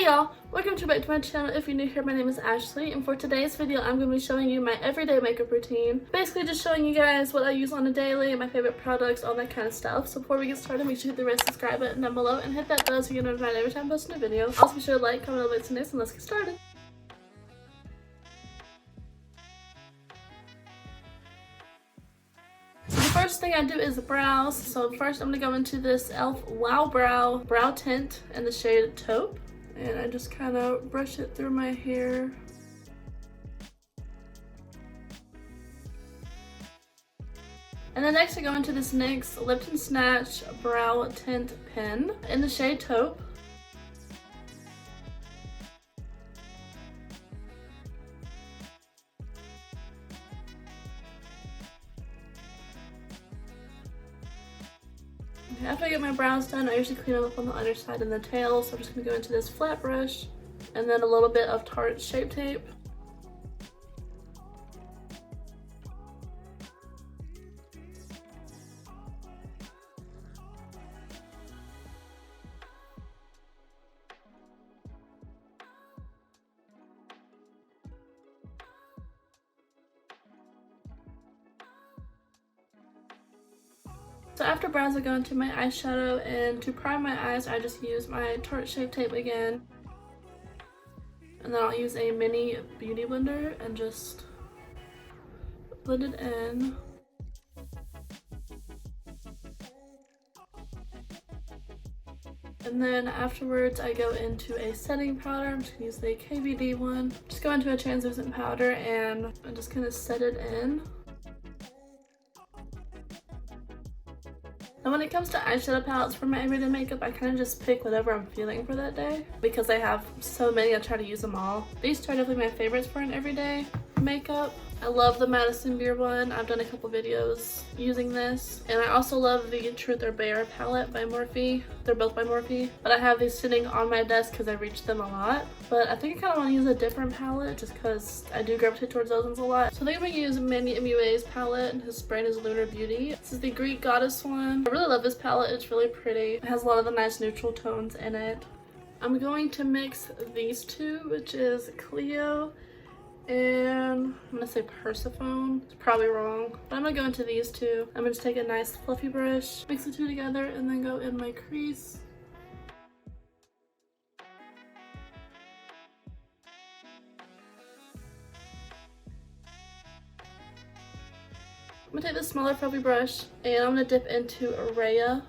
Hey y'all, welcome back to my channel. If you're new here, my name is Ashley, and for today's video I'm going to be showing you my everyday makeup routine. Basically just showing you guys what I use on a daily, my favorite products, all that kind of stuff. So before we get started, make sure to hit the red subscribe button down below and hit that bell so you get notified every time I post a new video. Also be sure to like, comment, and next, and let's get started. So the first thing I do is brows. So first I'm going to go into this e.l.f. Wow Brow Tint in the shade Taupe. And I just kind of brush it through my hair. And then next I go into this NYX Lip & Snatch Brow Tint Pen in the shade Taupe. After I get my brows done, I usually clean them up on the underside and the tail, so I'm just going to go into this flat brush and then a little bit of Tarte Shape Tape. So after brows, I go into my eyeshadow, and to prime my eyes, I just use my Tarte Shape Tape again. And then I'll use a mini beauty blender and just blend it in. And then afterwards, I go into a setting powder. I'm just gonna use the KVD one. Just go into a translucent powder and I'm just gonna set it in. And when it comes to eyeshadow palettes for my everyday makeup, I kind of just pick whatever I'm feeling for that day. Because I have so many, I try to use them all. These two are definitely my favorites for an everyday makeup. I love the Madison Beer one. I've done a couple videos using this. And I also love the Truth or Bare palette by Morphe. They're both by Morphe. But I have these sitting on my desk because I reach them a lot. But I think I kind of want to use a different palette just because I do gravitate towards those ones a lot. So I think I'm going to use Manny MUA's palette. His brand is Lunar Beauty. This is the Greek Goddess one. I really love this palette. It's really pretty. It has a lot of the nice neutral tones in it. I'm going to mix these two, which is Clio and I'm gonna say Persephone. It's probably wrong, but I'm gonna go into these two. I'm gonna just take a nice fluffy brush, mix the two together, and then go in my crease. I'm gonna take this smaller fluffy brush and I'm gonna dip into Araya.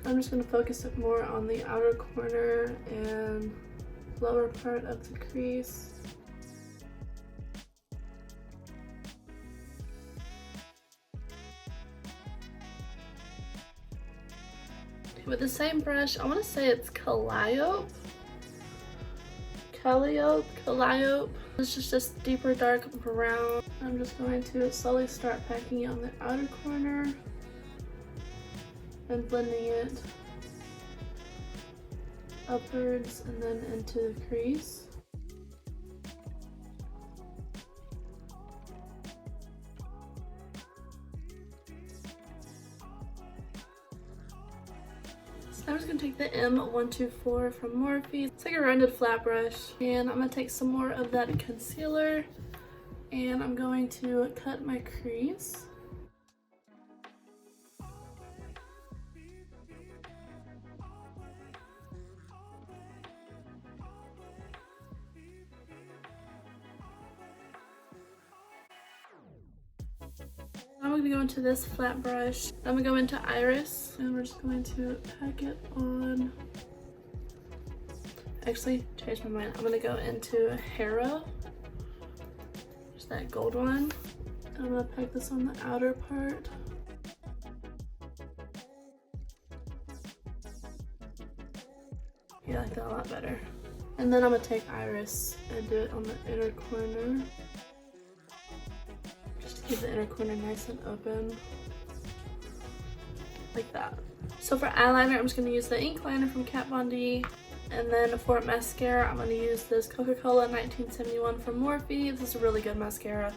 I'm just going to focus it more on the outer corner and lower part of the crease. With the same brush, I want to say it's Calliope. This is just deeper dark brown. I'm just going to slowly start packing it on the outer corner and blending it upwards and then into the crease. So I'm just going to take the M124 from Morphe. It's like a rounded flat brush, and I'm going to take some more of that concealer and I'm going to cut my crease. I'm going to go into this flat brush. I'm going to go into Iris and we're just going to pack it on. Actually, changed my mind. I'm going to go into Hera. Just that gold one. And I'm going to pack this on the outer part. Yeah, I like that a lot better. And then I'm going to take Iris and do it on the inner corner. Keep the inner corner nice and open, like that. So for eyeliner, I'm just going to use the ink liner from Kat Von D. And then for mascara, I'm going to use this Coca-Cola 1971 from Morphe. This is a really good mascara.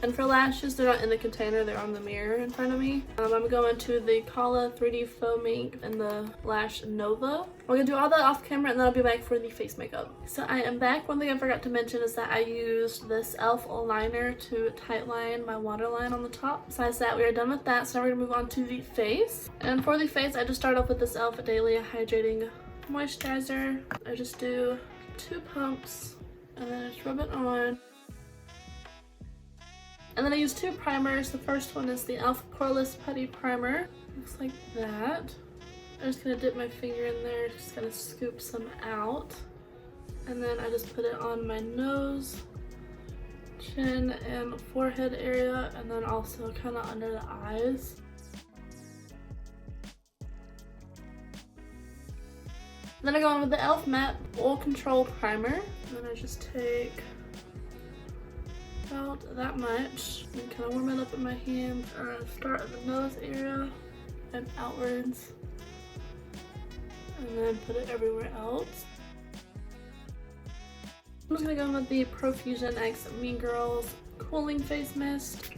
And for lashes, they're not in the container, they're on the mirror in front of me. I'm going to the Kala 3D Foam Ink in the Lash Nova. We're gonna do all that off camera and then I'll be back for the face makeup. So I am back. One thing I forgot to mention is that I used this e.l.f. liner to tightline my waterline on the top. Besides that, we are done with that, so now we're gonna move on to the face. And for the face, I just start off with this e.l.f. Daily Hydrating Moisturizer. I just do 2 pumps and then I just rub it on. And then I use 2 primers. The first one is the e.l.f. Cordless Putty Primer. Looks like that. I'm just gonna dip my finger in there, just gonna scoop some out. And then I just put it on my nose, chin, and forehead area, and then also kind of under the eyes. Then I go on with the e.l.f. Matte Oil Control Primer. And then I just take about that much and kind of warm it up in my hand. Start at the nose area and outwards, and then put it everywhere else. I'm just gonna go in with the Profusion X Mean Girls Cooling Face Mist.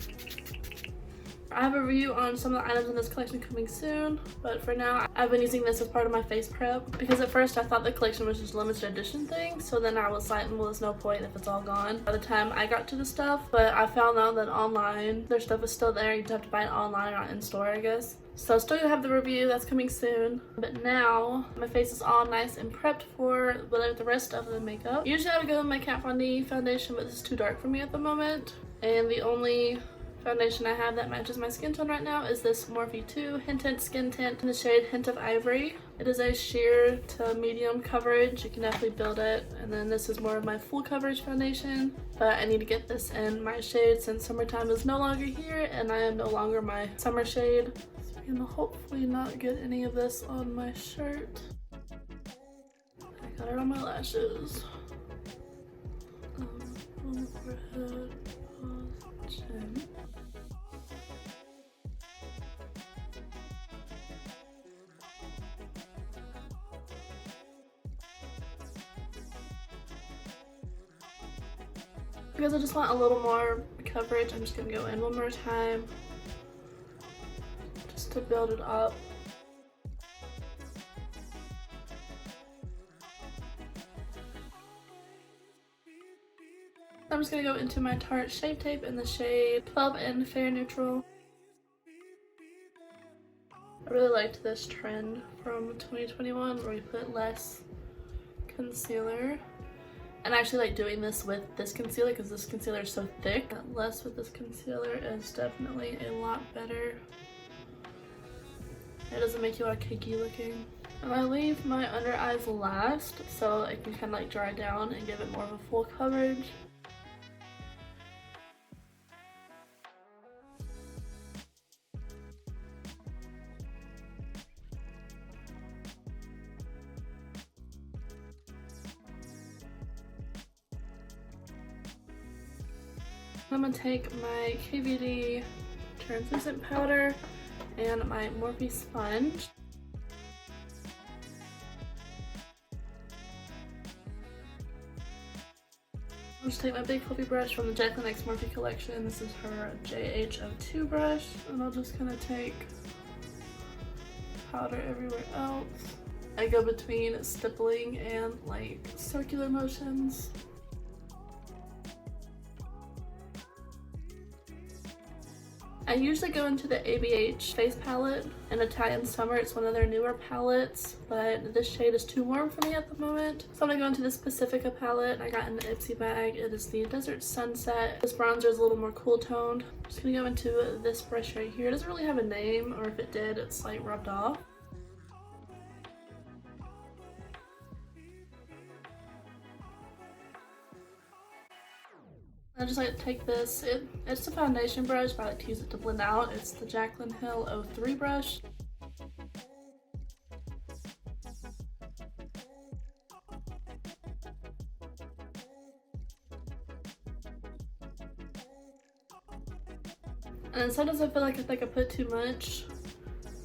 I have a review on some of the items in this collection coming soon, but for now I've been using this as part of my face prep because at first I thought the collection was just a limited edition thing, so then I was like, well, there's no point if it's all gone by the time I got to the stuff. But I found out that online their stuff is still there. You just have to buy it online or in store, I guess. So still gonna have the review that's coming soon, but now my face is all nice and prepped for the rest of the makeup. Usually I would go with my Kat Von D foundation, but this is too dark for me at the moment, and the only foundation I have that matches my skin tone right now is this Morphe 2 Hint Tint Skin Tint in the shade Hint of Ivory. It is a sheer to medium coverage. You can definitely build it. And then this is more of my full coverage foundation, but I need to get this in my shade since summertime is no longer here and I am no longer my summer shade. So I'm gonna hopefully not get any of this on my shirt. I got it on my lashes. On the forehead, chin. Because I just want a little more coverage, I'm just gonna go in one more time just to build it up. I'm just gonna go into my Tarte Shape Tape in the shade 12 in Fair Neutral. I really liked this trend from 2021 where we put less concealer. And I actually like doing this with this concealer because this concealer is so thick. Less with this concealer is definitely a lot better. It doesn't make you all cakey looking. And I leave my under eyes last so it can kind of like dry down and give it more of a full coverage. I'm gonna take my KVD translucent powder and my Morphe sponge. I'll just take my big fluffy brush from the Jaclyn X Morphe collection. This is her JH02 brush, and I'll just kind of take powder everywhere else. I go between stippling and like circular motions. I usually go into the ABH face palette in Italian Summer. It's one of their newer palettes, but this shade is too warm for me at the moment. So I'm gonna go into this Pacifica palette I got in the Ipsy bag. It is the Desert Sunset. This bronzer is a little more cool toned. I'm just gonna go into this brush right here. It doesn't really have a name, or if it did, it's like rubbed off. I just like to take this, it's a foundation brush, but I like to use it to blend out. It's the Jaclyn Hill 03 brush. And sometimes I feel like if I put too much,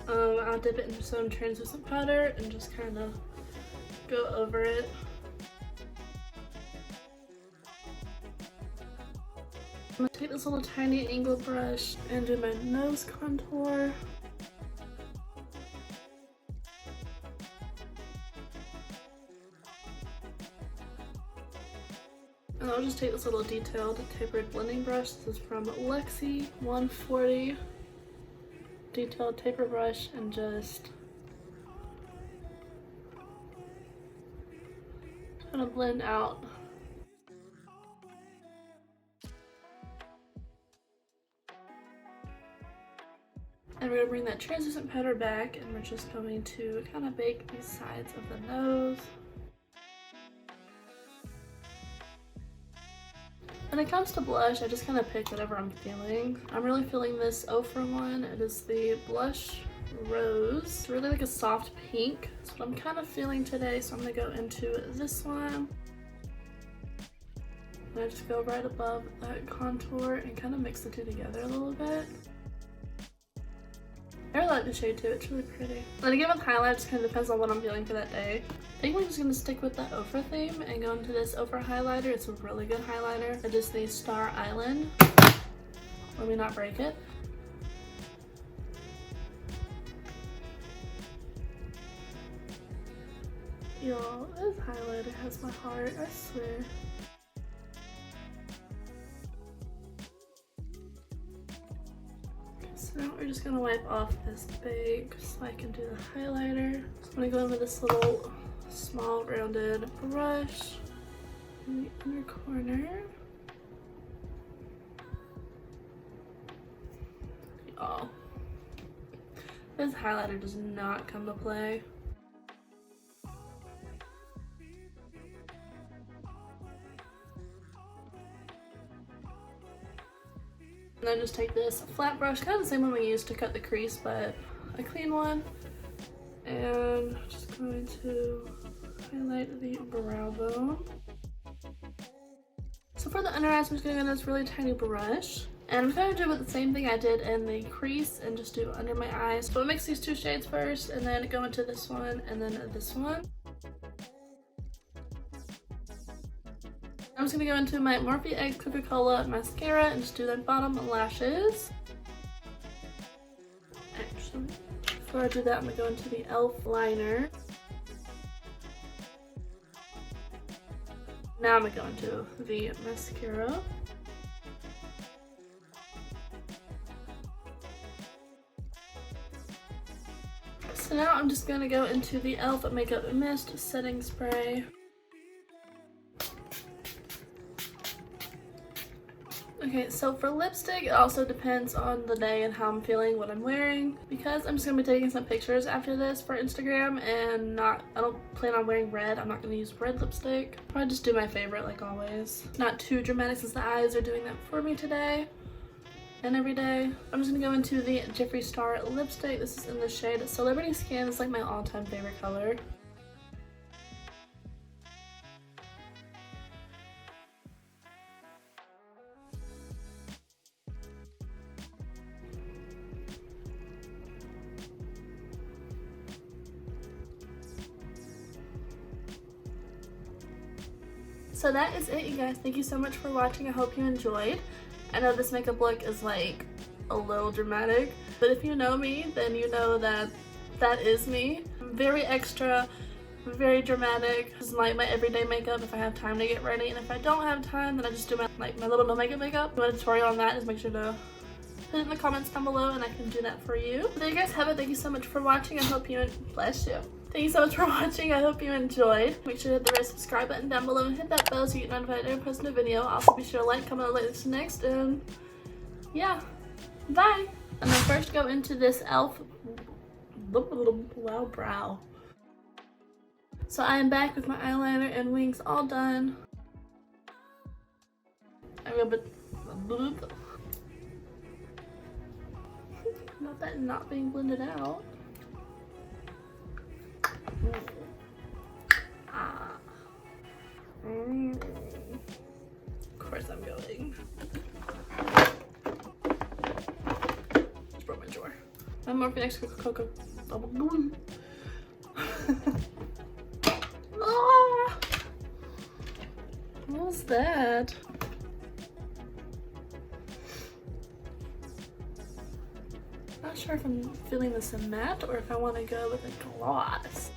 I'll dip it into some translucent powder and just kind of go over it. I'm gonna take this little tiny angle brush and do my nose contour. And I'll just take this little detailed tapered blending brush. This is from Lexi 140. Detailed taper brush and just kind of blend out. And we're going to bring that translucent powder back, and we're just going to kind of bake these sides of the nose. When it comes to blush, I just kind of pick whatever I'm feeling. I'm really feeling this Oprah one. It is the Blush Rose. It's really like a soft pink. That's what I'm kind of feeling today, so I'm going to go into this one. And I just go right above that contour and kind of mix the two together a little bit. I really like the shade too, it's really pretty. And again with highlight, just kind of depends on what I'm feeling for that day. I think we're just going to stick with the Oprah theme and go into this Oprah highlighter. It's a really good highlighter. I just need Star Island. Let me not break it. Y'all, this highlighter has my heart, I swear. So now we're just going to wipe off this bake so I can do the highlighter. So I'm going to go in with this little small rounded brush in the inner corner. Y'all, this highlighter does not come to play. And then just take this flat brush, kind of the same one we used to cut the crease, but a clean one. And just going to highlight the brow bone. So for the under eyes, I'm just going to go in this really tiny brush. And I'm going to do the same thing I did in the crease and just do under my eyes. So I'll mix these two shades first and then go into this one and then this one. I'm just going to go into my MorpheXCoca-Cola Mascara and just do the bottom lashes. Actually, before I do that, I'm going to go into the e.l.f. liner. Now I'm going to go into the mascara. So now I'm just going to go into the e.l.f. Makeup Mist Setting Spray. Okay, so for lipstick, it also depends on the day and how I'm feeling, what I'm wearing. Because I'm just going to be taking some pictures after this for Instagram and I don't plan on wearing red. I'm not going to use red lipstick. I'll probably just do my favorite like always. Not too dramatic since the eyes are doing that for me today and every day. I'm just going to go into the Jeffree Star lipstick. This is in the shade Celebrity Skin. It's like my all-time favorite color. So that is it, you guys. Thank you so much for watching. I hope you enjoyed. I know this makeup look is like a little dramatic, but if you know me, then you know that that is me. I'm very extra, very dramatic. This is like my everyday makeup if I have time to get ready, and if I don't have time, then I just do my little no makeup makeup. If you want a tutorial on that, just make sure to put it in the comments down below and I can do that for you. But there you guys have it. Thank you so much for watching. I hope you bless you. Thank you so much for watching. I hope you enjoyed. Make sure to hit the red subscribe button down below and hit that bell so you get notified every time I post a new video. Also be sure to like, comment, and like this next, and yeah, bye. And then first go into this e.l.f. Wow brow. So I am back with my eyeliner and wings all done. I go but not that not being blended out. Of course I'm going. Just broke my drawer. My MorpheXCoca-Cola double boom. What was that? sure if I'm feeling this in matte or if I want to go with a gloss.